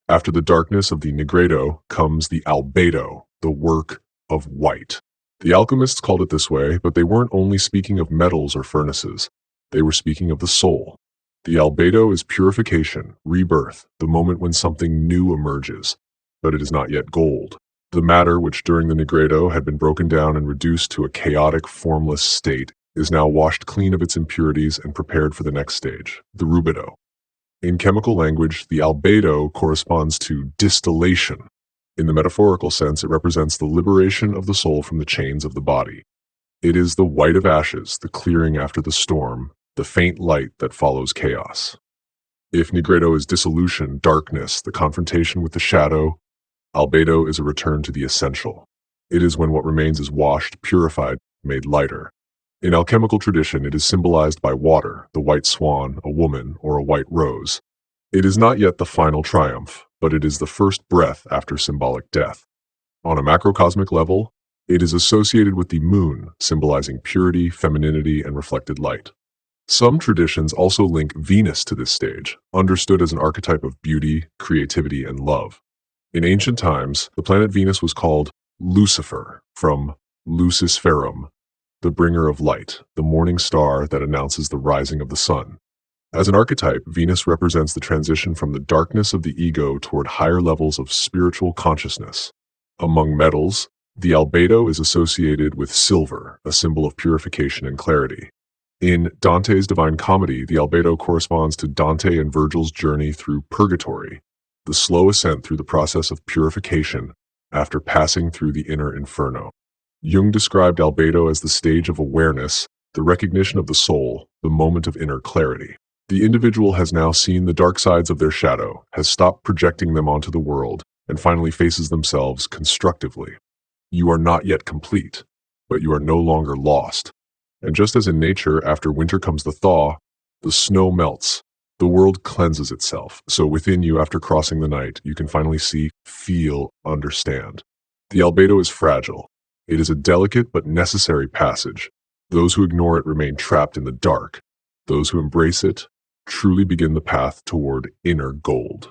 After the darkness of the Nigredo comes the Albedo, the work of white. The alchemists called it this way, but they weren't only speaking of metals or furnaces. They were speaking of the soul. The albedo is purification, rebirth, the moment when something new emerges, but it is not yet gold. The matter, which during the Nigredo had been broken down and reduced to a chaotic, formless state, is now washed clean of its impurities and prepared for the next stage, the rubido. In chemical language, the albedo corresponds to distillation. In the metaphorical sense, it represents the liberation of the soul from the chains of the body. It is the white of ashes, the clearing after the storm, the faint light that follows chaos. If Nigredo is dissolution, darkness, the confrontation with the shadow, albedo is a return to the essential. It is when what remains is washed, purified, made lighter. In alchemical tradition, it is symbolized by water, the white swan, a woman, or a white rose. It is not yet the final triumph, but it is the first breath after symbolic death. On a macrocosmic level, it is associated with the moon, symbolizing purity, femininity, and reflected light. Some traditions also link Venus to this stage, understood as an archetype of beauty, creativity, and love. In ancient times, the planet Venus was called Lucifer, from Lucis Ferrum, the bringer of light, the morning star that announces the rising of the sun. As an archetype, Venus represents the transition from the darkness of the ego toward higher levels of spiritual consciousness. Among metals, the albedo is associated with silver, a symbol of purification and clarity. In Dante's Divine Comedy, the albedo corresponds to Dante and Virgil's journey through purgatory, the slow ascent through the process of purification after passing through the inner inferno. Jung described albedo as the stage of awareness, the recognition of the soul, the moment of inner clarity. The individual has now seen the dark sides of their shadow, has stopped projecting them onto the world, and finally faces themselves constructively. You are not yet complete, but you are no longer lost. And just as in nature, after winter comes the thaw, the snow melts, the world cleanses itself. So within you, after crossing the night, you can finally see, feel, understand. The albedo is fragile. It is a delicate but necessary passage. Those who ignore it remain trapped in the dark. Those who embrace it truly begin the path toward inner gold.